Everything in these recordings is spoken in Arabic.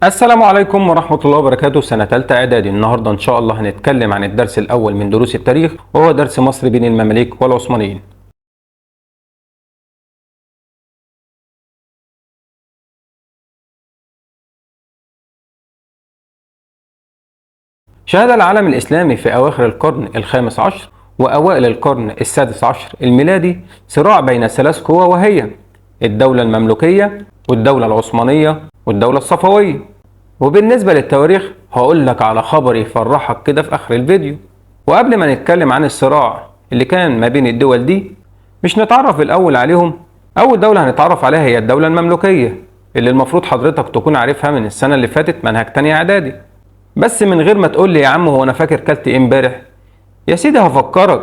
السلام عليكم ورحمة الله وبركاته. سنة تالتة إعدادي. النهاردة إن شاء الله هنتكلم عن الدرس الأول من دروس التاريخ، وهو درس مصر بين المماليك والعثمانيين. شهد العالم الإسلامي في أواخر القرن الخامس عشر وأوائل القرن السادس عشر الميلادي صراع بين ثلاث قوى، وهي الدولة المملوكية والدولة العثمانية والدولة الصفوية. وبالنسبة للتواريخ هقول لك على خبر يفرحك كده في آخر الفيديو. وقبل ما نتكلم عن الصراع اللي كان ما بين الدول دي، مش نتعرف الأول عليهم. أول دولة هنتعرف عليها هي الدولة المملوكية، اللي المفروض حضرتك تكون عارفها من السنة اللي فاتت منهج تانية إعدادي. بس من غير ما تقول لي يا عم هو أنا فاكر كلت إيه امبارح، يا سيدي هفكرك.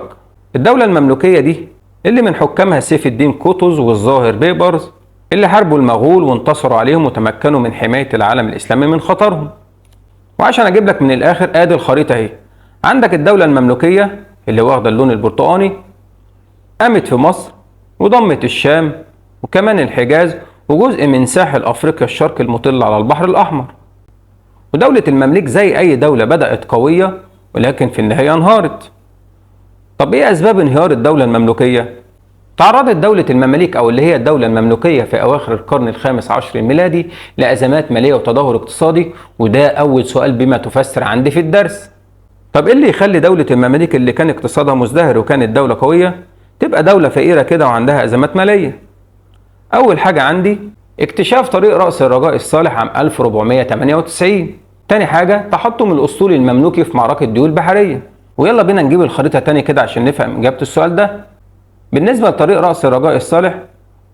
الدولة المملوكية دي اللي من حكامها سيف الدين قطز والظاهر بيبرز، اللي حاربوا المغول وانتصروا عليهم وتمكنوا من حماية العالم الإسلامي من خطرهم. وعشان أجيب لك من الآخر آدي الخريطة أهي. عندك الدولة المملوكية اللي واخدة اللون البرتقاني، قامت في مصر وضمت الشام وكمان الحجاز وجزء من ساحل أفريقيا الشرقي المطل على البحر الأحمر. ودولة المماليك زي أي دولة بدأت قوية، ولكن في النهاية انهارت. طب إيه أسباب انهيار الدولة المملوكية؟ تعرضت دولة المماليك أو اللي هي الدولة المملوكية في أواخر القرن الخامس عشر الميلادي لأزمات مالية وتدهور اقتصادي، وده أول سؤال بما تفسر عندي في الدرس. طب إيه اللي يخلي دولة المماليك اللي كان اقتصادها مزدهر وكانت دولة قوية تبقى دولة فقيرة كده وعندها أزمات مالية؟ أول حاجة عندي اكتشاف طريق رأس الرجاء الصالح عام 1498. تاني حاجة تحطم الأسطول المملوكي في معركة ديول بحرية. ويلا بينا نجيب الخريطة تاني كده عشان نفهم إجابة السؤال ده. بالنسبة لطريق رأس الرجاء الصالح،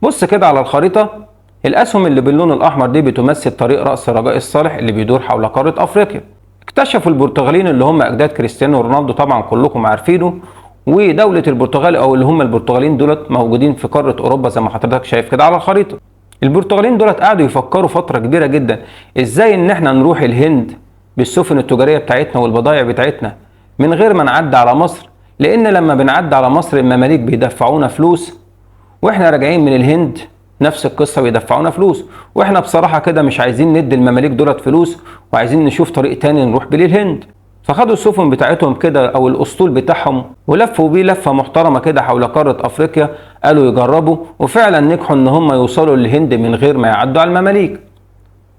بص كده على الخريطة. الأسهم اللي باللون الأحمر دي بتمثل طريق رأس الرجاء الصالح اللي بيدور حول قارة أفريقيا. اكتشفوا البرتغاليين اللي هم أجداد كريستيانو رونالدو، طبعا كلكم عارفينه. ودولة البرتغال أو اللي هم البرتغاليين دولت موجودين في قارة أوروبا زي ما حضرتك شايف كده على الخريطة. البرتغاليين دولت قعدوا يفكروا فترة كبيرة جدا إزاي إن إحنا نروح الهند بالسفن التجارية بتاعتنا والبضائع بتاعتنا من غير ما نعدي على مصر، لأن لما بنعدي على مصر المماليك بيدفعونا فلوس، واحنا راجعين من الهند نفس القصه بيدفعونا فلوس. واحنا بصراحه كده مش عايزين ندي المماليك دولت فلوس، وعايزين نشوف طريق تاني نروح بيه الهند. فخدوا السفن بتاعتهم كده او الاسطول بتاعهم ولفوا بيه لفه محترمه كده حول قاره افريقيا. قالوا يجربوا، وفعلا نجحوا ان هم يوصلوا للهند من غير ما يعدوا على المماليك.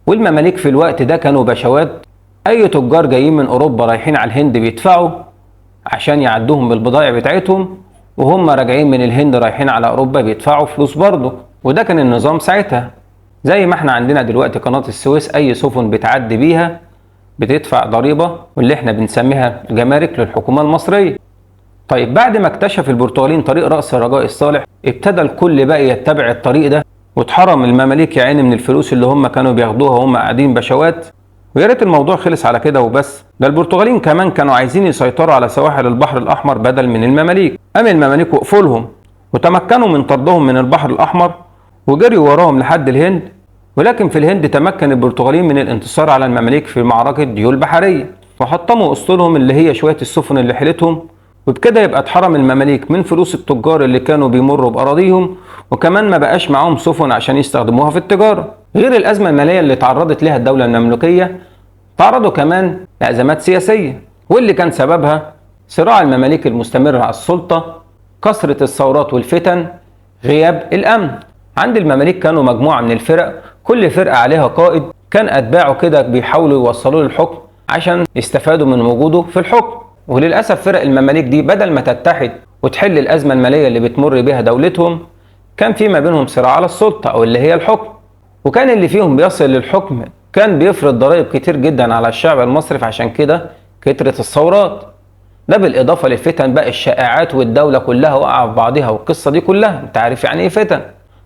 والمماليك في الوقت ده كانوا بشوات. اي تجار جايين من اوروبا رايحين على الهند بيدفعوا عشان يعدوهم بالبضائع بتاعتهم، وهم راجعين من الهند رايحين على اوروبا بيدفعوا فلوس برضه. وده كان النظام ساعتها. زي ما احنا عندنا دلوقتي قناة السويس اي سفن بتعدي بيها بتدفع ضريبة، واللي احنا بنسميها جمارك للحكومة المصرية. طيب بعد ما اكتشف البرتغاليين طريق رأس الرجاء الصالح، ابتدى الكل بقى يتبع الطريق ده، واتحرم المماليك يا عيني من الفلوس اللي هم كانوا بياخدوها وهم قاعدين بشوات. ويا ريت الموضوع خلص على كده وبس، ده البرتغاليين كمان كانوا عايزين يسيطروا على سواحل البحر الأحمر بدل من المماليك. قام المماليك وقفوا لهم وتمكنوا من طردهم من البحر الأحمر وجريوا وراهم لحد الهند. ولكن في الهند تمكن البرتغاليين من الانتصار على المماليك في معركة ديول بحرية، وحطموا أسطولهم اللي هي شوية السفن اللي حيلتهم. وبكده يبقى اتحرم المماليك من فلوس التجار اللي كانوا بيمروا بأراضيهم، وكمان ما بقاش معاهم سفن عشان يستخدموها في التجارة. غير الأزمة المالية اللي تعرضت لها الدولة المملوكية، تعرضوا كمان لأزمات سياسية، واللي كان سببها صراع المماليك المستمر على السلطة، كثرة الثورات والفتن، غياب الأمن. عند المماليك كانوا مجموعة من الفرق، كل فرقة عليها قائد كان أتباعه كده بيحاولوا يوصلوا للحكم عشان يستفادوا من وجوده في الحكم. وللأسف فرق المماليك دي بدل ما تتحد وتحل الأزمة المالية اللي بتمر بها دولتهم، كان في ما بينهم صراع على السلطة أو اللي هي الحكم. وكان اللي فيهم بيصل للحكم كان بيفرض ضرائب كتير جدا على الشعب المصري، فعشان كده كترت الثورات. ده بالإضافة للفتن بقى الشائعات، والدولة كلها واقعة في بعضها، والقصة دي كلها انت عارف يعني ايه فتن.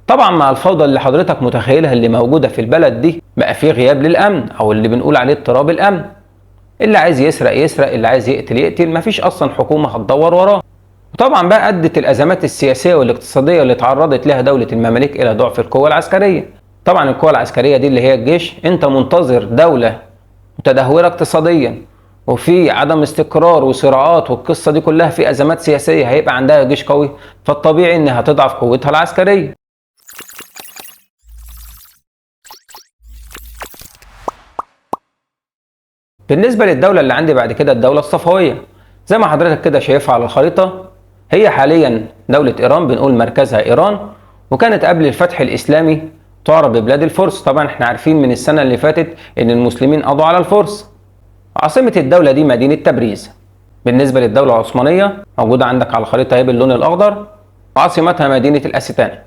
طبعا مع الفوضى اللي حضرتك متخيلها اللي موجودة في البلد دي، بقى في غياب للأمن أو اللي بنقول عليه اضطراب الأمن. اللي عايز يسرق يسرق، اللي عايز يقتل يقتل، مفيش أصلا حكومة هتدور وراه. وطبعا بقى أدت الأزمات السياسية والاقتصادية اللي تعرضت لها دولة المماليك إلى ضعف القوة العسكرية. طبعا القوة العسكرية دي اللي هي الجيش. انت منتظر دولة متدهورة اقتصاديا وفي عدم استقرار وصراعات والقصة دي كلها في أزمات سياسية، هيبقى عندها جيش قوي، فالطبيعي إنها هتضعف قوتها العسكرية. بالنسبة للدولة اللي عندي بعد كده الدولة الصفوية، زي ما حضرتك كده شايفها على الخريطة، هي حاليا دولة إيران، بنقول مركزها إيران، وكانت قبل الفتح الإسلامي تعرف ببلاد الفرس. طبعا احنا عارفين من السنة اللي فاتت إن المسلمين قضوا على الفرس. عاصمة الدولة دي مدينة تبريز. بالنسبة للدولة العثمانية موجودة عندك على الخريطة اهي باللون الأخضر، وعاصمتها مدينة الأستانة.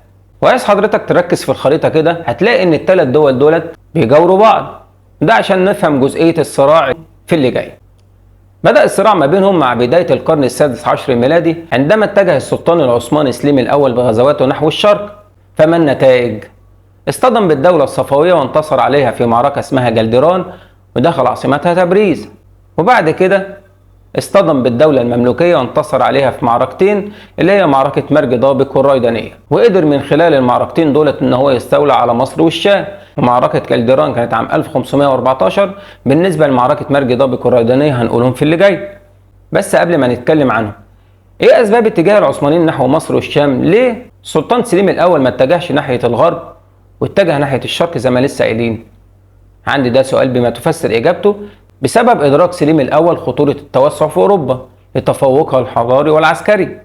وعايز حضرتك تركز في الخريطة كده، هتلاقي إن الثلاث دول دولت بيجاوروا بعض، ده عشان نفهم جزئية الصراع في اللي جاي. بدأ الصراع ما بينهم مع بداية القرن السادس عشر الميلادي، عندما اتجه السلطان العثماني سليم الأول بغزواته نحو الشرق. فما النتائج؟ اصطدم بالدولة الصفوية وانتصر عليها في معركة اسمها جلدران، ودخل عاصمتها تبريز. وبعد كده اصطدم بالدولة المملوكية وانتصر عليها في معركتين، اللي هي معركة مرج ضابق والريدانية، وقدر من خلال المعركتين دولت ان هو يستولى على مصر والشام. ومعركة كالدران كانت عام 1514. بالنسبة لمعركة مرج ضابق والريدانية هنقولهم في اللي جاي. بس قبل ما نتكلم عنهم، ايه اسباب اتجاه العثمانيين نحو مصر والشام؟ ليه السلطان سليم الاول ما اتجهش ناحية الغرب واتجه ناحية الشرق زي ما لسه قايلين؟ عندي ده سؤال بما تفسر اجابته. بسبب إدراك سليم الأول خطورة التوسع في أوروبا لتفوقها الحضاري والعسكري.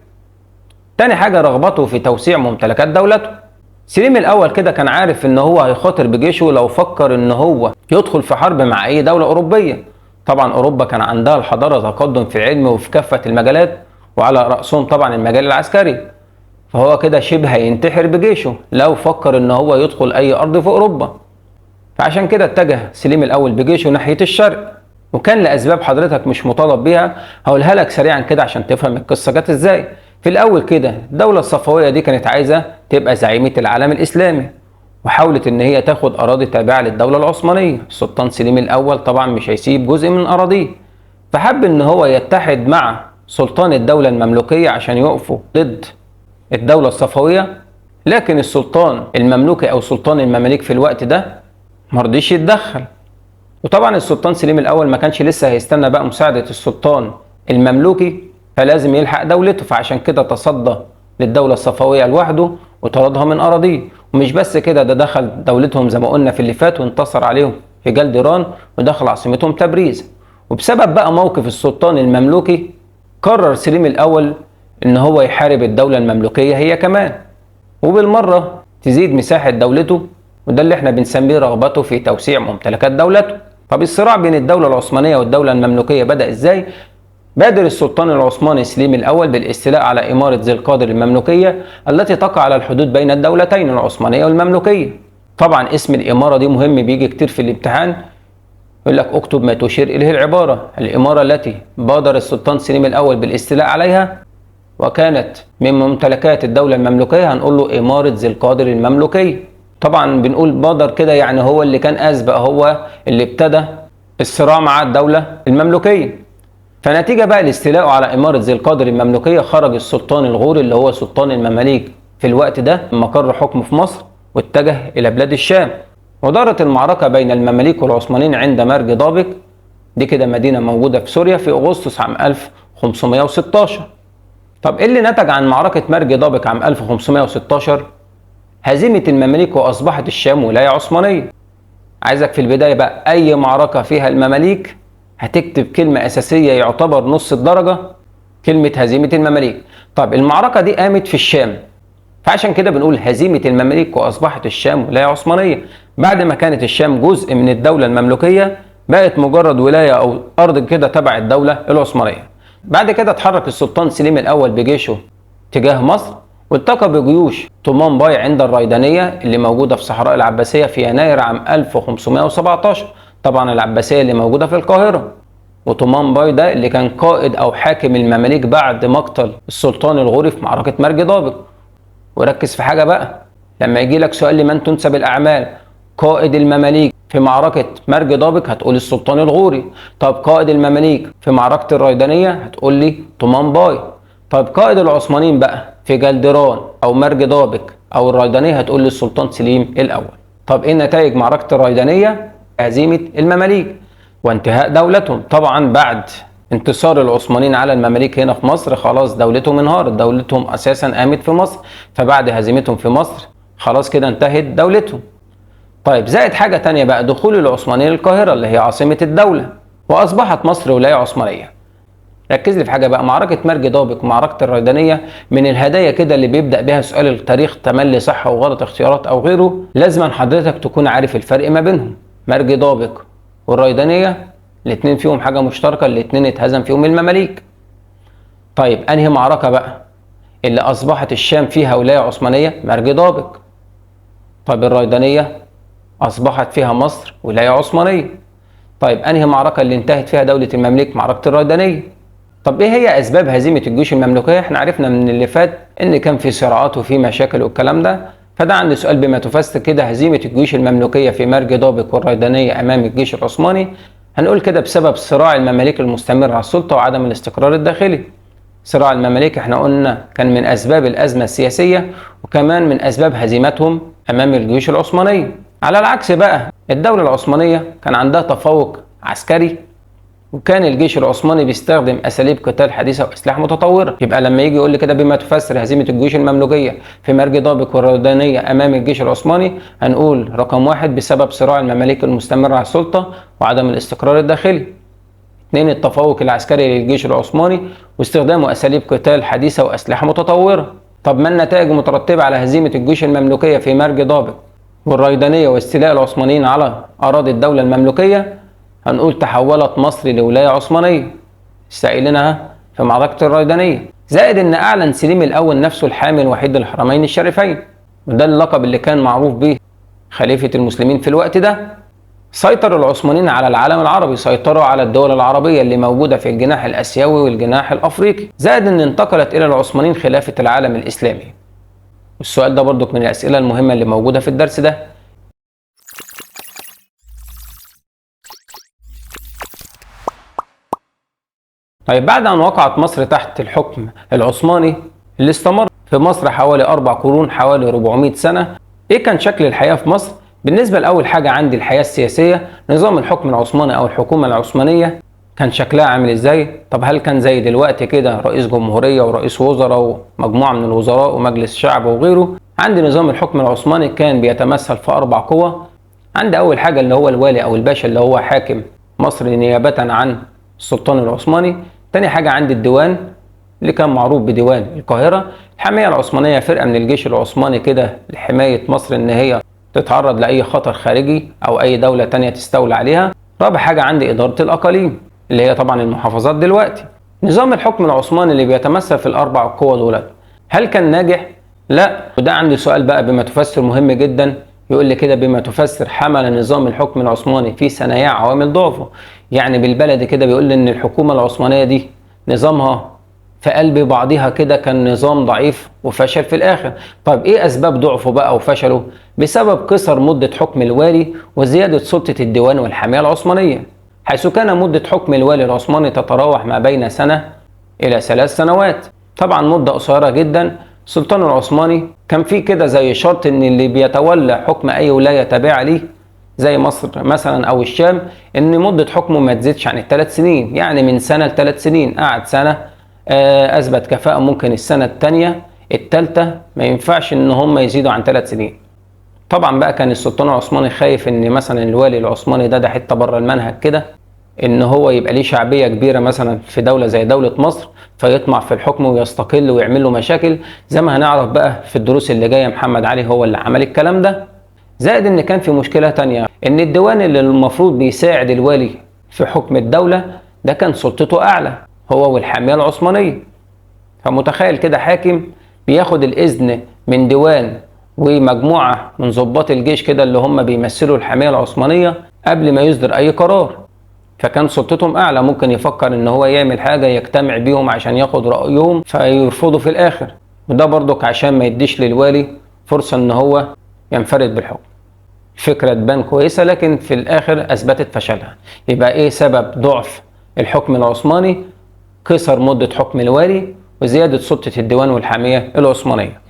تاني حاجة رغبته في توسيع ممتلكات دولته. سليم الأول كده كان عارف إن هو هيخاطر بجيشه لو فكر إن هو يدخل في حرب مع أي دولة أوروبية. طبعا أوروبا كان عندها الحضارة تقدم في العلم وفي كافة المجالات، وعلى رأسهم طبعا المجال العسكري. فهو كده شبه هينتحر بجيشه لو فكر إن هو يدخل أي أرض في أوروبا. فعشان كده اتجه سليم الأول بجيشه ناحية الشرق، وكان لأسباب حضرتك مش مطالب بيها هقولها لك سريعا كده عشان تفهم القصة جت ازاي. في الأول كده الدولة الصفوية دي كانت عايزة تبقى زعيمة العالم الإسلامي، وحاولت إن هي تاخد أراضي تابعة للدولة العثمانية. السلطان سليم الأول طبعا مش هيسيب جزء من أراضيه، فحب إن هو يتحد مع سلطان الدولة المملوكية عشان يقفوا ضد الدولة الصفوية. لكن السلطان المملوكي أو سلطان المماليك في الوقت ده مرضيش يتدخل. وطبعا السلطان سليم الاول ما كانش لسه هيستنى بقى مساعدة السلطان المملوكي، فلازم يلحق دولته. فعشان كده تصدى للدولة الصفوية لوحده وطردها من اراضيه. ومش بس كده، ده دخل دولتهم زي ما قلنا في اللي فات وانتصر عليهم في جلدران، ودخل عاصمتهم تبريز. وبسبب بقى موقف السلطان المملوكي قرر سليم الاول ان هو يحارب الدولة المملوكية هي كمان، وبالمرة تزيد مساحة دولته، وده اللي احنا بنسميه رغبته في توسيع ممتلكات دولته. طب الصراع بين الدولة العثمانية والدولة المملوكية بدأ ازاي؟ بادر السلطان العثماني سليم الأول بالاستيلاء على إمارة ذي القادر المملوكية التي تقع على الحدود بين الدولتين العثمانية والمملوكية. طبعا اسم الإمارة دي مهم، بيجي كتير في الامتحان، يقول لك اكتب ما تشير إليه العبارة. الإمارة التي بادر السلطان سليم الأول بالاستيلاء عليها وكانت من ممتلكات الدولة المملوكية هنقول له إمارة ذي القادر المملوكية. طبعا بنقول بادر كده يعني هو اللي كان أسبق، هو اللي ابتدى الصراع مع الدولة المملوكية. فنتيجة بقى الاستيلاء على إمارة ذي القادر المملوكية خرج السلطان الغوري اللي هو سلطان المماليك في الوقت ده من مقر حكمه في مصر، واتجه إلى بلاد الشام. ودارت المعركة بين المماليك والعثمانيين عند مرج ضابق، دي كده مدينة موجودة في سوريا، في أغسطس عام 1516. طب إيه اللي نتج عن معركة مرج ضابق عام 1516؟ هزيمة المماليك وأصبحت الشام ولاية عثمانية. عايزك في البداية بقى أي معركة فيها المماليك هتكتب كلمة أساسية يعتبر نص الدرجة، كلمة هزيمة المماليك. طب المعركة دي قامت في الشام، فعشان كده بنقول هزيمة المماليك وأصبحت الشام ولاية عثمانية. بعد ما كانت الشام جزء من الدولة المملوكية بقت مجرد ولاية أو أرض كده تبع الدولة العثمانية. بعد كده اتحرك السلطان سليم الأول بجيشه تجاه مصر، والتقى بجيوش طومان باي عند الريدانية اللي موجودة في صحراء العباسية في يناير عام 1517. طبعا العباسية اللي موجودة في القاهرة، وطومان باي ده اللي كان قائد أو حاكم المماليك بعد مقتل السلطان الغوري في معركة مرج ضابق. وركز في حاجة بقى، لما يجي لك سؤال لمن تنسب الأعمال، قائد المماليك في معركة مرج ضابق هتقول السلطان الغوري. طب قائد المماليك في معركة الريدانية هتقول لي طومان باي. طب قائد العثمانيين بقى في جلدران او مرج ضابق او الريدانية هتقول لي السلطان سليم الاول. طب ايه نتائج معركة الريدانية؟ هزيمة المماليك وانتهاء دولتهم. طبعا بعد انتصار العثمانيين على المماليك هنا في مصر خلاص دولتهم انهارت، دولتهم اساسا قامت في مصر، فبعد هزيمتهم في مصر خلاص كده انتهت دولتهم. طيب زائد حاجة تانية بقى، دخول العثمانيين القاهرة اللي هي عاصمة الدولة. واصبحت مصر ولاية عثمانية. ركز لي في حاجة بقى، معركة مرج ضابق ومعركة الريدانية من الهدايا كده اللي بيبدأ بها سؤال التاريخ تملي صح وغلط اختيارات أو غيره، لازم حضرتك تكون عارف الفرق ما بينهم. مرج ضابق والريدانية الاتنين فيهم حاجة مشتركة، الاتنين اتهزم فيهم المماليك. طيب أنهي معركة بقى اللي أصبحت الشام فيها ولاية عثمانية؟ مرج ضابق. طيب الريدانية أصبحت فيها مصر ولاية عثمانية. طيب أنهي معركة اللي انتهت فيها دولة المماليك؟ معركة الريدانية. طب ايه هي اسباب هزيمه الجيوش المملوكيه؟ احنا عرفنا من اللي فات ان كان في صراعات وفي مشاكل والكلام ده، فده عندي سؤال بما تفسر كده هزيمه الجيوش المملوكيه في مرج ضابق والريدانيه امام الجيش العثماني. هنقول كده بسبب صراع المماليك المستمر على السلطه وعدم الاستقرار الداخلي. صراع المماليك احنا قلنا كان من اسباب الازمه السياسيه، وكمان من اسباب هزيمتهم امام الجيوش العثمانيه. على العكس بقى الدوله العثمانيه كان عندها تفوق عسكري، وكان الجيش العثماني بيستخدم اساليب قتال حديثه واسلحه متطوره. يبقى لما يجي يقول لي كده بما تفسر هزيمه الجيوش المملوكيه في مرج ضابق والريدانيه امام الجيش العثماني، هنقول رقم واحد بسبب صراع المماليك المستمر على السلطه وعدم الاستقرار الداخلي. اثنين التفوق العسكري للجيش العثماني واستخدامه اساليب قتال حديثه واسلحه متطوره. طب ما النتائج المترتبه على هزيمه الجيوش المملوكيه في مرج ضابق والريدانيه واستيلاء العثمانيين على اراضي الدوله المملوكيه؟ هنقول تحولت مصر لولاية عثمانية استقلناها في معركة الريدانية، زائد ان اعلن سليم الاول نفسه الحامي الوحيد للحرمين الشريفين، وده اللقب اللي كان معروف به خليفة المسلمين في الوقت ده. سيطر العثمانيين على العالم العربي، سيطروا على الدول العربية اللي موجودة في الجناح الاسيوي والجناح الافريقي، زائد ان انتقلت الى العثمانيين خلافة العالم الاسلامي. والسؤال ده برضك من الاسئلة المهمة اللي موجودة في الدرس ده. طيب بعد أن وقعت مصر تحت الحكم العثماني اللي استمر في مصر حوالي 4 قرون، حوالي 400 سنة، إيه كان شكل الحياة في مصر؟ بالنسبة لأول حاجة عندي الحياة السياسية، نظام الحكم العثماني أو الحكومة العثمانية كان شكلها عامل إزاي؟ طب هل كان زي دلوقتي كده رئيس جمهورية ورئيس وزراء ومجموعة من الوزراء ومجلس شعب وغيره؟ عندي نظام الحكم العثماني كان بيتمثل في 4 قوى. عندي أول حاجة اللي هو الوالي أو الباشا اللي هو حاكم مصر نيابة عن السلطان العثماني. تاني حاجة عندي الديوان اللي كان معروف بديوان القاهرة. الحماية العثمانية فرقة من الجيش العثماني كده لحماية مصر ان هي تتعرض لأي خطر خارجي أو أي دولة تانية تستولى عليها. رابع حاجة عندي إدارة الأقاليم اللي هي طبعا المحافظات دلوقتي. نظام الحكم العثماني اللي بيتمثل في ال4 قوى دولت هل كان ناجح؟ لا. وده عندي سؤال بقى بما تفسر مهم جدا، يقول لي كده بما تفسر حمل نظام الحكم العثماني في ثنايا عوامل ضعفه. يعني بالبلدي كده بيقول لي ان الحكومة العثمانية دي نظامها في قلب بعضها كده كان نظام ضعيف وفشل في الاخر. طيب ايه اسباب ضعفه بقى وفشله؟ بسبب قصر مدة حكم الوالي وزيادة سلطة الديوان والحماية العثمانية، حيث كان مدة حكم الوالي العثماني تتراوح ما بين سنة إلى 3 سنوات. طبعا مدة قصيرة جدا. السلطان العثماني كان فيه كده زي شرط ان اللي بيتولى حكم اي ولاية تابعة ليه زي مصر مثلا او الشام ان مدة حكمه ما تزيدش عن ال3 سنين، يعني من سنة ل3 سنين. قعد سنة اثبت كفاءة، ممكن السنة الثانية الثالثة ما ينفعش ان هم يزيدوا عن 3 سنين. طبعا بقى كان السلطان العثماني خايف ان مثلا الوالي العثماني ده حته بره المنهج كده، ان هو يبقى ليه شعبيه كبيره مثلا في دوله زي دوله مصر فيطمع في الحكم ويستقل ويعمل له مشاكل، زي ما هنعرف بقى في الدروس اللي جايه. محمد علي هو اللي عمل الكلام ده. زائد ان كان في مشكله تانية، ان الديوان اللي المفروض بيساعد الوالي في حكم الدوله ده كان سلطته اعلى هو والحاميه العثمانيه. فمتخيل كده حاكم بياخد الاذن من ديوان ومجموعه من ضباط الجيش كده اللي هم بيمثلوا الحاميه العثمانيه قبل ما يصدر اي قرار، فكان سلطتهم اعلى. ممكن يفكر ان هو يعمل حاجه يجتمع بيهم عشان ياخد رايهم فيرفضوا في الاخر، وده برضك عشان ما يديش للوالي فرصه ان هو ينفرد بالحكم. فكره تبان كويسه لكن في الاخر اثبتت فشلها. يبقى ايه سبب ضعف الحكم العثماني؟ قصر مده حكم الوالي وزياده سلطه الديوان والحاميه العثمانيه.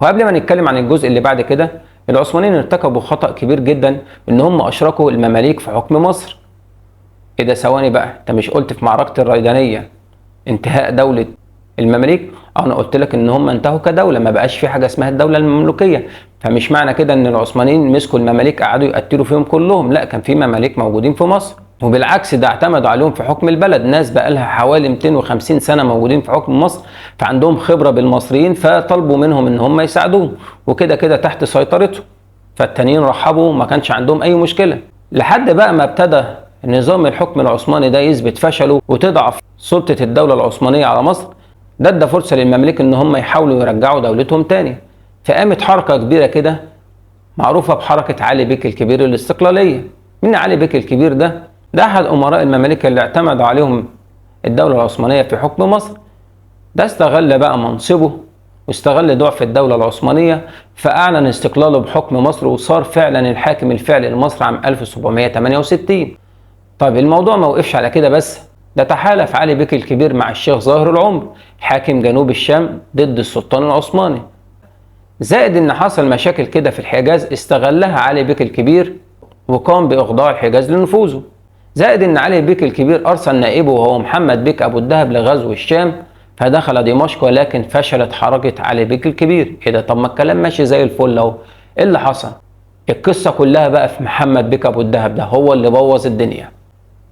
وقبل ما نتكلم عن الجزء اللي بعد كده، العثمانيين ارتكبوا خطأ كبير جدا ان هم اشركوا المماليك في حكم مصر. ايه ده؟ ثواني بقى، انت مش قلت في معركة الريدانية انتهاء دولة المماليك؟ انا قلت لك ان هم انتهوا كدولة، ما بقاش في حاجة اسمها الدولة المملوكية. فمش معنى كده ان العثمانيين مسكوا المماليك قعدوا يقتلوا فيهم كلهم، لا، كان في مماليك موجودين في مصر. وبالعكس ده اعتمدوا عليهم في حكم البلد، ناس بقى لها حوالي 250 سنة موجودين في حكم مصر، فعندهم خبرة بالمصريين، فطلبوا منهم ان هم يساعدوهم، وكده كده تحت سيطرتهم، فالتانيين رحبوا، ما كانش عندهم اي مشكلة. لحد بقى ما ابتدى نظام الحكم العثماني ده يثبت فشله وتضعف سلطة الدولة العثمانية على مصر، ده ادى فرصة للمماليك ان هم يحاولوا يرجعوا دولتهم تاني. فقامت حركة كبيرة كده معروفة بحركة علي بيك الكبير الاستقلالية. مين علي بيك الكبير ده؟ ده أحد أمراء المماليك اللي اعتمد عليهم الدولة العثمانية في حكم مصر. ده استغل بقى منصبه واستغل ضعف الدولة العثمانية، فأعلن استقلاله بحكم مصر، وصار فعلا الحاكم الفعلي لمصر عام 1768. طيب الموضوع ما وقفش على كده بس، ده تحالف علي بيك الكبير مع الشيخ ظاهر العمر حاكم جنوب الشام ضد السلطان العثماني. زائد ان حصل مشاكل كده في الحجاز استغلها علي بيك الكبير وقام باخضاع الحجاز لنفوذه. زائد ان علي بيك الكبير ارسل نائبه وهو محمد بيك ابو الدهب لغزو الشام، فدخل دمشق، ولكن فشلت حركة علي بيك الكبير. ايه ده؟ طب ما الكلام ماشي زي الفل اهو، ايه اللي حصل؟ القصة كلها بقى في محمد بيك ابو الدهب، ده هو اللي بوظ الدنيا.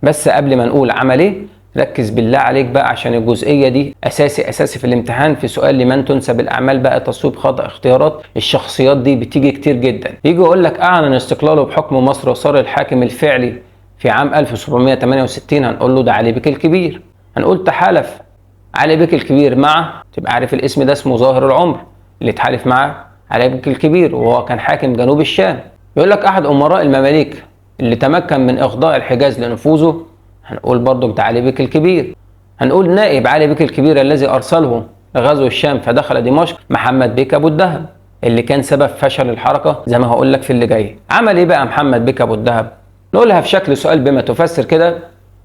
بس قبل ما نقول عمل ايه، ركز بالله عليك بقى، عشان الجزئية دي اساسي في الامتحان. في سؤال لمن تنسب الاعمال بقى تصويب خطأ اختيارات، الشخصيات دي بتيجي كتير جدا. يجي يقول لك اعلن استقلاله بحكم مصر وصار الحاكم الفعلي في عام 1768، هنقول له ده علي بيك الكبير. هنقول تحالف علي بيك الكبير مع، تبقى عارف الاسم ده اسمه ظاهر العمر اللي اتحالف مع علي بيك الكبير وهو كان حاكم جنوب الشام. يقول لك احد امراء المماليك اللي تمكن من اخضاع الحجاز لنفوذه، هنقول برضو بتاع علي بيك الكبير. هنقول نائب علي بيك الكبير الذي ارسله لغزو الشام فدخل دمشق، محمد بيك ابو الدهب، اللي كان سبب فشل الحركه زي ما هقول لك في اللي جاي. عمل ايه بقى محمد بيك ابو الدهب؟ نقولها في شكل سؤال بما تفسر كده.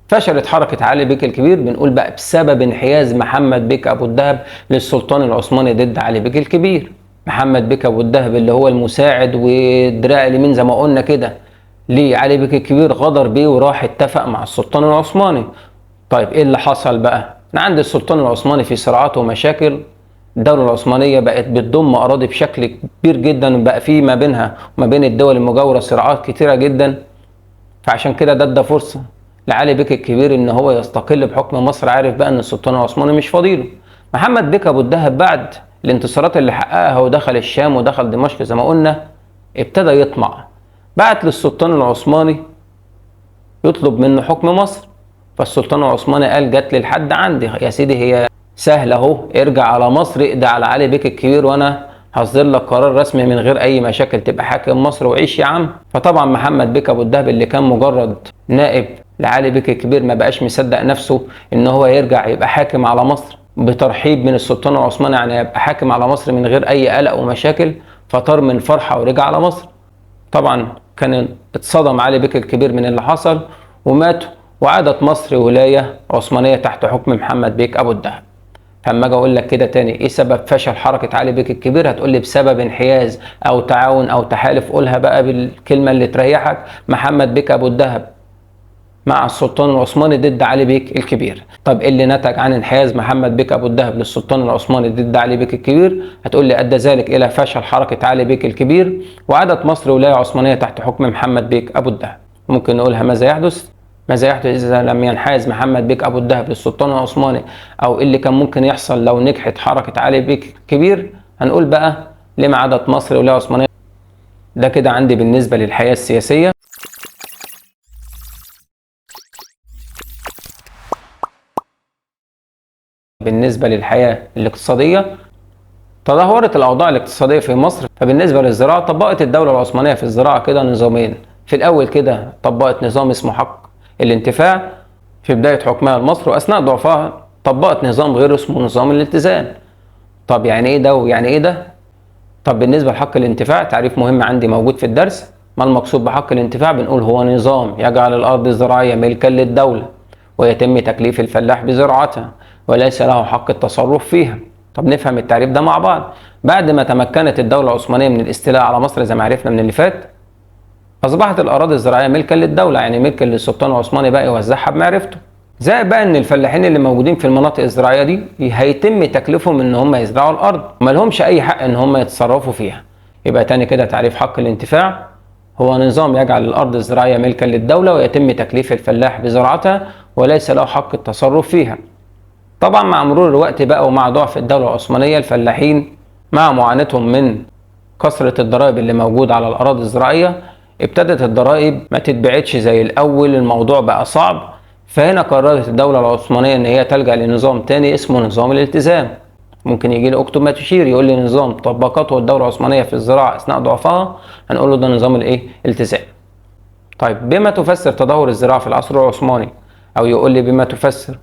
فشلت حركه علي بيك الكبير، بنقول بقى بسبب انحياز محمد بيك ابو الدهب للسلطان العثماني ضد علي بيك الكبير. محمد بيك ابو الدهب اللي هو المساعد والدراع اليمين زي ما قلنا كده ليه علي بيك الكبير، غدر بيه وراح اتفق مع السلطان العثماني. طيب ايه اللي حصل بقى؟ عند السلطان العثماني في صراعات ومشاكل، الدولة العثمانية بقت بتضم أراضي بشكل كبير جدا، وبقى في ما بينها وما بين الدول المجاورة صراعات كتيرة جدا. فعشان كده ده ادى فرصة لعلي بيك الكبير ان هو يستقل بحكم مصر، عارف بقى ان السلطان العثماني مش فاضيله. محمد بيك ابو الدهب بعد الانتصارات اللي حققها ودخل الشام ودخل دمشق زي ما قلنا، ابتدى يطمع، بعت للسلطان العثماني يطلب منه حكم مصر. فالسلطان العثماني قال جات لي لحد عندي يا سيدي، هي سهله اهو، ارجع على مصر اقضي على علي بيك الكبير وانا هصدر لك قرار رسمي من غير اي مشاكل، تبقى حاكم مصر وعيش يا عم. فطبعا محمد بيك ابو الدهب اللي كان مجرد نائب لعلي بيك الكبير ما بقاش مصدق نفسه ان هو يرجع يبقى حاكم على مصر بترحيب من السلطان العثماني، يعني يبقى حاكم على مصر من غير اي قلق ومشاكل. فطار من فرحه ورجع على مصر. طبعا كان اتصدم علي بيك الكبير من اللي حصل ومات، وعادت مصر ولاية عثمانية تحت حكم محمد بيك أبو الدهب. فلما اجي اقول لك كده تاني ايه سبب فشل حركة علي بيك الكبير، هتقول لي بسبب انحياز او تعاون او تحالف، قولها بقى بالكلمة اللي تريحك، محمد بيك أبو الدهب مع السلطان العثماني ضد علي بيك الكبير. طب ايه اللي نتج عن انحياز محمد بيك ابو الدهب للسلطان العثماني ضد علي بيك الكبير؟ هتقول لي ادى ذلك الى فشل حركه علي بيك الكبير، وعادت مصر ولايه عثمانيه تحت حكم محمد بيك ابو الدهب. ممكن نقولها ماذا يحدث؟ ماذا يحدث اذا لم ينحاز محمد بيك ابو الدهب للسلطان العثماني، او ايه اللي كان ممكن يحصل لو نجحت حركه علي بيك الكبير؟ هنقول بقى لما عادت مصر ولايه عثمانيه. ده كده عندي بالنسبه للحياه السياسيه. بالنسبة للحياة الاقتصادية، تدهورت الأوضاع الاقتصادية في مصر. فبالنسبة للزراعة، طبقت الدولة العثمانية في الزراعة كده نظامين. في الأول كده طبقت نظام اسمه حق الانتفاع في بداية حكمها لمصر، وأثناء ضعفها طبقت نظام غير اسمه نظام الالتزام. طب يعني إيه ده ويعني إيه ده؟ طب بالنسبة لحق الانتفاع، تعريف مهم عندي موجود في الدرس. ما المقصود بحق الانتفاع؟ بنقول هو نظام يجعل الأرض الزراعية ملكا للدولة، ويتم تكليف الفلاح بزراعتها، وليس له حق التصرف فيها. طب نفهم التعريف ده مع بعض. بعد ما تمكنت الدولة العثمانية من الاستيلاء على مصر زي ما عرفنا من اللي فات، أصبحت الأراضي الزراعية ملكا للدولة، يعني ملكا للسلطان العثماني بقى يوزعها بمعرفته. زائد بقى إن الفلاحين اللي موجودين في المناطق الزراعية دي هيتم تكليفهم إن هم يزرعوا الأرض، وما لهمش أي حق إن هم يتصرفوا فيها. يبقى تاني كده تعريف حق الانتفاع: هو نظام يجعل الأرض الزراعية ملكا للدولة ويتم تكليف الفلاح بزراعتها وليس له حق التصرف فيها. طبعا مع مرور الوقت بقى ومع ضعف الدولة العثمانية، الفلاحين مع معاناتهم من كثرة الضرائب اللي موجودة على الأراضي الزراعية ابتدت الضرائب ما تتبعتش زي الأول، الموضوع بقى صعب. فهنا قررت الدولة العثمانية إن هي تلجأ لنظام تاني اسمه نظام الالتزام. ممكن يجي لي اكتب ما تشير يقول لي نظام طبقته الدولة العثمانية في الزراعة أثناء ضعفها، هنقول له ده نظام الالتزام. طيب بما تفسر تدهور الزراعة في العصر العثماني، أو يقول لي بما تفسر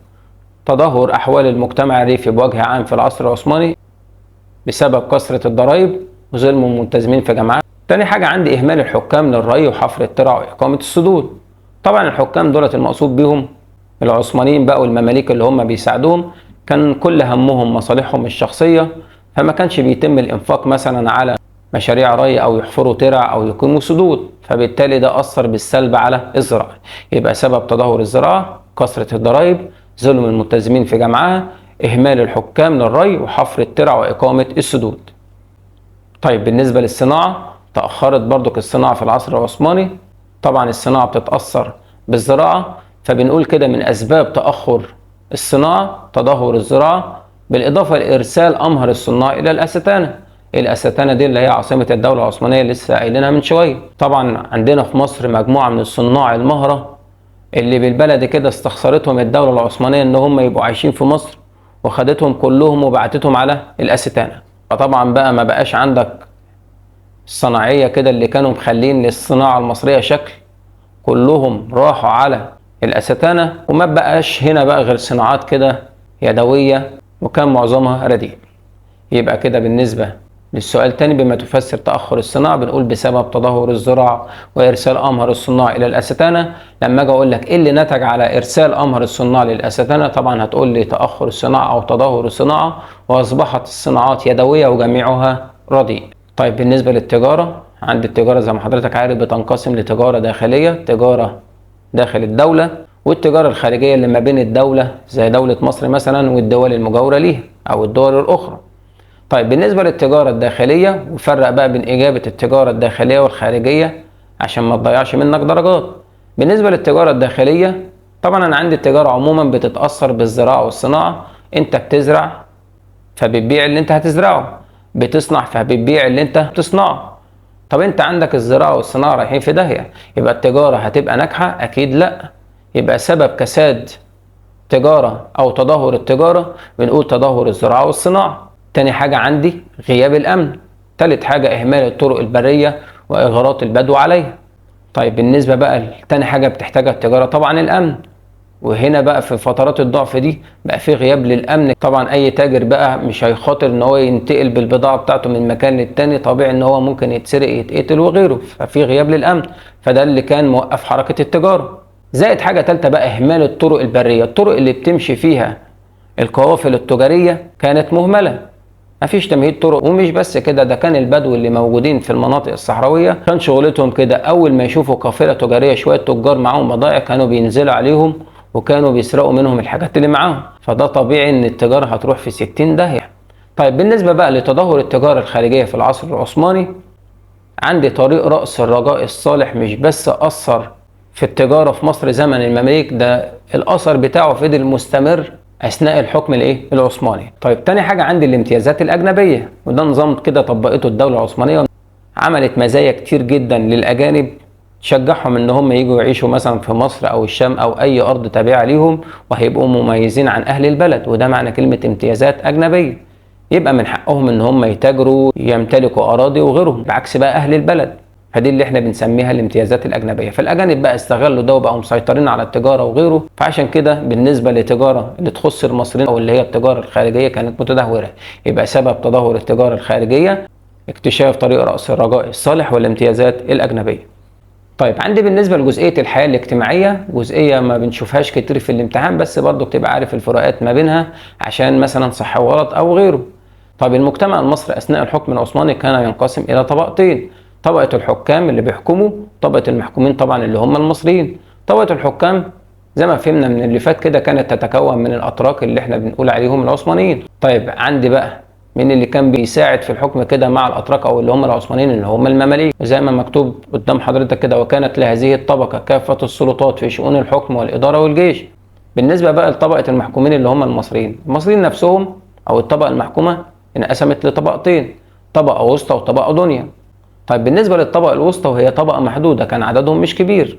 تدهور أحوال المجتمع الريفي بوجه عام في العصر العثماني بسبب كثرة الضرائب وظلم الملتزمين في جماعات. تاني حاجة عندي إهمال الحكام للري وحفر الترع وإقامة السدود. طبعا الحكام دولة المقصود بهم العثمانيين بقى والمماليك اللي هم بيساعدوهم، كان كل همهم مصالحهم الشخصية، فما كانش بيتم الإنفاق مثلا على مشاريع ري أو يحفروا ترع أو يقيموا سدود، فبالتالي ده أثر بالسلب على الزراعة. يبقى سبب تدهور الزراعة كثرة الضرائب، ظلم الملتزمين في جمعها، إهمال الحكام للري وحفر الترع وإقامة السدود. طيب بالنسبة للصناعة، تأخرت برضك الصناعة في العصر العثماني. طبعا الصناعة بتتأثر بالزراعة، فبنقول كده من أسباب تأخر الصناعة تدهور الزراعة، بالإضافة لإرسال أمهر الصناع إلى الأستانة. الأستانة دي اللي هي عاصمة الدولة العثمانية اللي لسه قايلينها من شوية. طبعا عندنا في مصر مجموعة من الصناع المهرة اللي بالبلد كده استخسرتهم الدولة العثمانية إن هم يبقوا عايشين في مصر، وخدتهم كلهم وبعتتهم على الأستانة. فطبعا بقى ما بقاش عندك الصناعية كده اللي كانوا مخلين للصناعة المصرية شكل، كلهم راحوا على الأستانة، وما بقاش هنا بقى غير صناعات كده يدوية وكان معظمها رديء. يبقى كده بالنسبة للسؤال تاني بما تفسر تأخر الصناعة، بنقول بسبب تدهور الزراعة وإرسال أمهر الصناع إلى الأستانة. لما أجي أقول لك إيه اللي نتج على إرسال أمهر الصناع للأستانة، طبعا هتقول لي تأخر الصناعة أو تدهور الصناعة، وأصبحت الصناعات يدوية وجميعها رديء. طيب بالنسبة للتجارة، عند التجارة زي ما حضرتك عارف بتنقسم لتجارة داخلية، تجارة داخل الدولة، والتجارة الخارجية اللي ما بين الدولة زي دولة مصر مثلا والدول المجاورة ليها أو الدول الأخرى. طيب بالنسبة للتجارة الداخلية، وفرق بقى بين إجابة التجارة الداخلية والخارجية عشان ما تضيعش منك درجات. بالنسبة للتجارة الداخلية، طبعا أنا عندي التجارة عموما بتتأثر بالزراعة والصناعة. أنت بتزرع فبتبيع اللي أنت هتزرعه، بتصنع فبتبيع اللي أنت بتصنعه. طب أنت عندك الزراعة والصناعة رايحين في داهية، يبقى التجارة هتبقى ناجحة؟ أكيد لأ. يبقى سبب كساد تجارة أو تدهور التجارة بنقول تدهور الزراعة والصناعة. تاني حاجة عندي غياب الأمن. تالت حاجة إهمال الطرق البرية وإغراءات البدو عليها. طيب بالنسبة بقى لتاني حاجة بتحتاجها التجارة، طبعا الأمن. وهنا بقى في فترات الضعف دي بقى في غياب للأمن. طبعا أي تاجر بقى مش هيخاطر إن هو ينتقل بالبضاعة بتاعته من مكان للتاني، طبيعي إن هو ممكن يتسرق يتقتل وغيره، ففي غياب للأمن، فده اللي كان موقف حركة التجارة. زائد حاجة تالتة بقى إهمال الطرق البرية. الطرق اللي بتمشي فيها القوافل التجارية كانت مهملة، مفيش تمهيد طرق. ومش بس كده، ده كان البدو اللي موجودين في المناطق الصحراوية كان شغلتهم كده، أول ما يشوفوا قافلة تجارية شوية تجار معاهم بضائع كانوا بينزلوا عليهم وكانوا بيسرقوا منهم الحاجات اللي معاهم، فده طبيعي إن التجارة هتروح في 60 داهية. طيب بالنسبة بقى لتدهور التجارة الخارجية في العصر العثماني، عندي طريق رأس الرجاء الصالح مش بس أثر في التجارة في مصر زمن المماليك، ده الأثر بتاعه فضل مستمر أثناء الحكم العثماني. طيب تاني حاجة عندي الامتيازات الأجنبية، وده نظام كده طبقته الدولة العثمانية، عملت مزايا كتير جدا للأجانب تشجعهم إن هم يجوا يعيشوا مثلا في مصر أو الشام أو أي أرض تابعة ليهم، وهيبقوا مميزين عن أهل البلد، وده معنى كلمة امتيازات أجنبية. يبقى من حقهم إن هم يتاجروا، يمتلكوا أراضي وغيرهم، بعكس بقى أهل البلد. فدي اللي احنا بنسميها الامتيازات الأجنبية. فالأجانب بقى استغلوا ده وبقوا مسيطرين على التجارة وغيره، فعشان كده بالنسبة للتجارة اللي تخص المصريين أو اللي هي التجارة الخارجية كانت متدهورة. يبقى سبب تدهور التجارة الخارجية اكتشاف طريق رأس الرجاء الصالح والامتيازات الأجنبية. طيب عندي بالنسبة لجزئية الحياة الاجتماعية، جزئية ما بنشوفهاش كتير في الامتحان، بس برضو بتبقى عارف الفروقات ما بينها عشان مثلا صح وغلط أو غيره. طيب المجتمع المصري أثناء الحكم العثماني كان ينقسم إلى طبقتين: طبقة الحكام اللي بيحكموا، طبقة المحكومين طبعا اللي هم المصريين. طبقة الحكام زي ما فهمنا من اللي فات كده كانت تتكون من الأتراك اللي احنا بنقول عليهم العثمانيين. طيب عندي بقى مين اللي كان بيساعد في الحكم كده مع الاتراك او اللي هم العثمانيين اللي هم المماليك؟ زي ما مكتوب قدام حضرتك كده: وكانت لهذه الطبقه كافه السلطات في شؤون الحكم والاداره والجيش. بالنسبه بقى لطبقه المحكومين اللي هم المصريين نفسهم او الطبقه المحكومه انقسمت لطبقتين: طبقه وسطى وطبقه دنيا. طيب بالنسبه للطبقه الوسطى وهي طبقه محدوده كان عددهم مش كبير،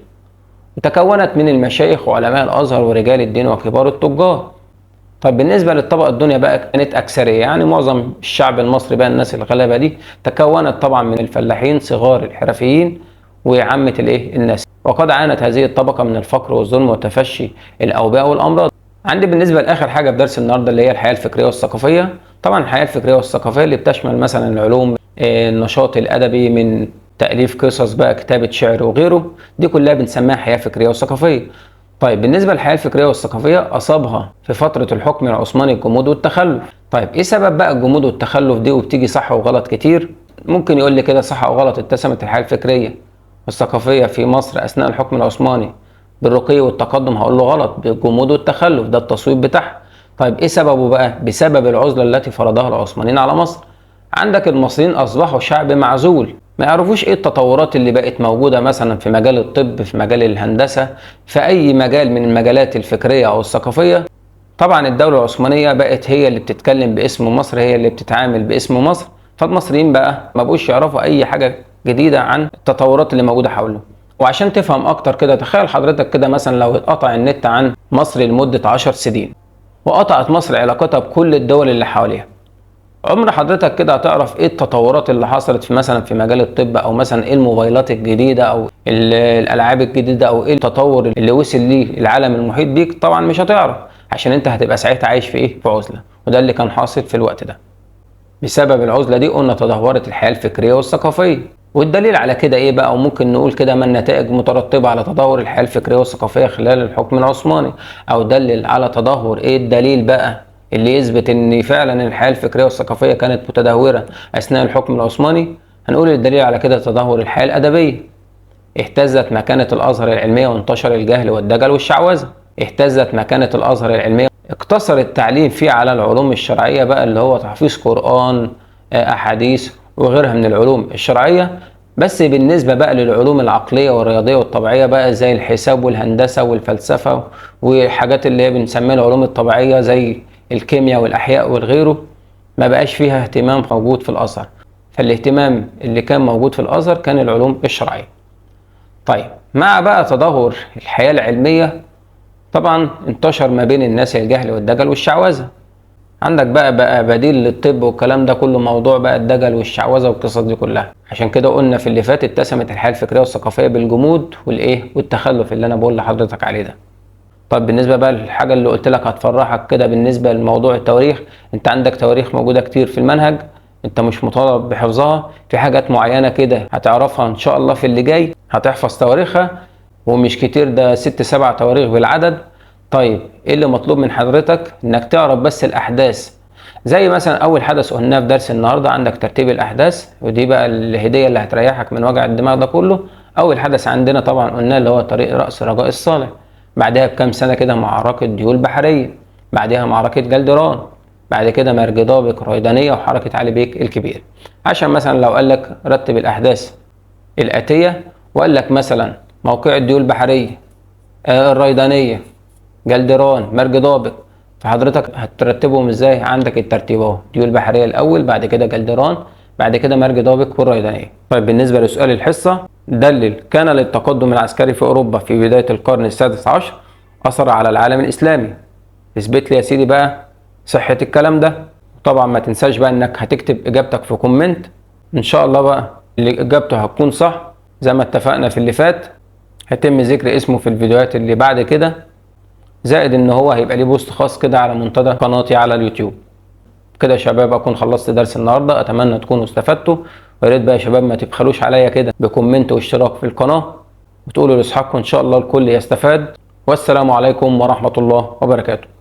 وتكونت من المشايخ وعلماء الازهر ورجال الدين وكبار التجار. طيب بالنسبه للطبقه الدنيا بقى كانت اكثريه، يعني معظم الشعب المصري بقى الناس الغلابه دي تكونت طبعا من الفلاحين صغار الحرفيين وعامه الناس. وقد عانت هذه الطبقه من الفقر والظلم وتفشي الاوبئه والامراض. عندي بالنسبه لاخر حاجه في درس النهارده اللي هي الحياه الفكريه والثقافيه. طبعا الحياه الفكريه والثقافيه اللي بتشمل مثلا العلوم، النشاط الادبي من تاليف قصص بقى، كتابه شعر وغيره، دي كلها بنسميها حياه فكريه وثقافيه. طيب بالنسبه للحياه الفكريه والثقافيه اصابها في فتره الحكم العثماني الجمود والتخلف. طيب ايه سبب بقى الجمود والتخلف دي؟ وبتيجي صح وغلط كتير. ممكن يقول لي كده صح او غلط: اتسمت الحياه الفكريه والثقافيه في مصر اثناء الحكم العثماني بالرقي والتقدم؟ هقول له غلط، بالجمود والتخلف، ده التصويب بتاعها. طيب ايه سببه بقى؟ بسبب العزله التي فرضها العثمانيين على مصر. عندك المصريين اصبحوا شعب معزول، ما يعرفوش ايه التطورات اللي بقت موجوده مثلا في مجال الطب، في مجال الهندسه، في اي مجال من المجالات الفكريه او الثقافيه. طبعا الدوله العثمانيه بقت هي اللي بتتكلم باسم مصر، هي اللي بتتعامل باسم مصر، فالمصريين بقى ما بقوش يعرفوا اي حاجه جديده عن التطورات اللي موجوده حولهم. وعشان تفهم اكتر كده، تخيل حضرتك كده مثلا لو اتقطع النت عن مصر لمده 10 سنين، وقطعت مصر علاقتها بكل الدول اللي حواليها، عمر حضرتك كده هتعرف ايه التطورات اللي حصلت في مثلا في مجال الطب، او مثلا ايه الموبايلات الجديده، او الالعاب الجديده، او ايه التطور اللي وصل ليه العالم المحيط بيك؟ طبعا مش هتعرف، عشان انت هتبقى ساعتها عايش في في عزله. وده اللي كان حاصل في الوقت ده. بسبب العزله دي قلنا تدهورت الحياه الفكريه والثقافيه. والدليل على كده ايه بقى؟ وممكن نقول كده ما النتائج مترتبه على تدهور الحياه الفكريه والثقافيه خلال الحكم العثماني، او دلل على تدهور. ايه الدليل بقى اللي يثبت ان فعلا الحياه الفكريه والثقافيه كانت متدهوره اثناء الحكم العثماني؟ هنقول الدليل على كده تدهور الحياه الادبيه. اهتزت مكانه الازهر العلميه وانتشر الجهل والدجل والشعوذه. اهتزت مكانه الازهر العلميه، اقتصر التعليم فيه على العلوم الشرعيه بقى، اللي هو تحفيظ قران، احاديث وغيرها من العلوم الشرعيه. بس بالنسبه بقى للعلوم العقليه والرياضيه والطبيعيه بقى، زي الحساب والهندسه والفلسفه والحاجات اللي هي بنسميها العلوم الطبيعيه زي الكيمياء والاحياء والغيره، ما بقاش فيها اهتمام موجود في الازهر. فالاهتمام اللي كان موجود في الازهر كان العلوم الشرعيه. طيب مع بقى تدهور الحياه العلميه، طبعا انتشر ما بين الناس الجهل والدجل والشعوذه. عندك بقى بديل للطب والكلام ده كله، موضوع بقى الدجل والشعوذه والقصص دي كلها. عشان كده قلنا في اللي فات اتسمت الحياه الفكريه والثقافيه بالجمود والتخلف اللي انا بقول لحضرتك عليه ده. طب بالنسبه بقى للحاجه اللي قلت لك هتفرحك كده بالنسبه لموضوع التواريخ، انت عندك تواريخ موجوده كتير في المنهج، انت مش مطالب بحفظها. في حاجات معينه كده هتعرفها ان شاء الله في اللي جاي، هتحفظ تواريخها، ومش كتير، ده 6-7 تواريخ بالعدد. طيب ايه اللي مطلوب من حضرتك؟ انك تعرف بس الاحداث. زي مثلا اول حدث قلناه في درس النهارده، عندك ترتيب الاحداث، ودي بقى الهديه اللي هتريحك من وجع الدماغ ده كله. اول حدث عندنا طبعا قلناه اللي هو طريق راس رجاء الصالح. بعدها بكام سنه كده معركه ديول بحريه. بعدها معركه جلدران. بعد كده مرج ضابق ريدانيه وحركه علي بيك الكبير. عشان مثلا لو قال لك رتب الاحداث الاتيه، وقال لك مثلا موقع ديول بحريه، الريدانيه، جلدران، مرج ضابق، فحضرتك هترتبهم ازاي؟ عندك الترتيب اهو: ديول بحريه الاول، بعد كده جلدران، بعد كده مرج ضابق والريدانيه. طيب بالنسبه لسؤال الحصه: دلل كان للتقدم العسكري في اوروبا في بدايه القرن السادس عشر اثر على العالم الاسلامي. اثبت لي يا سيدي بقى صحه الكلام ده. طبعا ما تنساش بقى انك هتكتب اجابتك في كومنت، ان شاء الله بقى اللي اجابته هتكون صح زي ما اتفقنا في اللي فات هيتم ذكر اسمه في الفيديوهات اللي بعد كده، زائد ان هو هيبقى ليه بوست خاص كده على منتدى قناتي على اليوتيوب. كده يا شباب اكون خلصت درس النهارده، اتمنى تكونوا استفدتوا. ويا ريت بقى يا شباب ما تبخلوش عليا كده بكومنت واشتراك في القناه، وتقولوا لاصحابكم ان شاء الله الكل يستفاد. والسلام عليكم ورحمه الله وبركاته.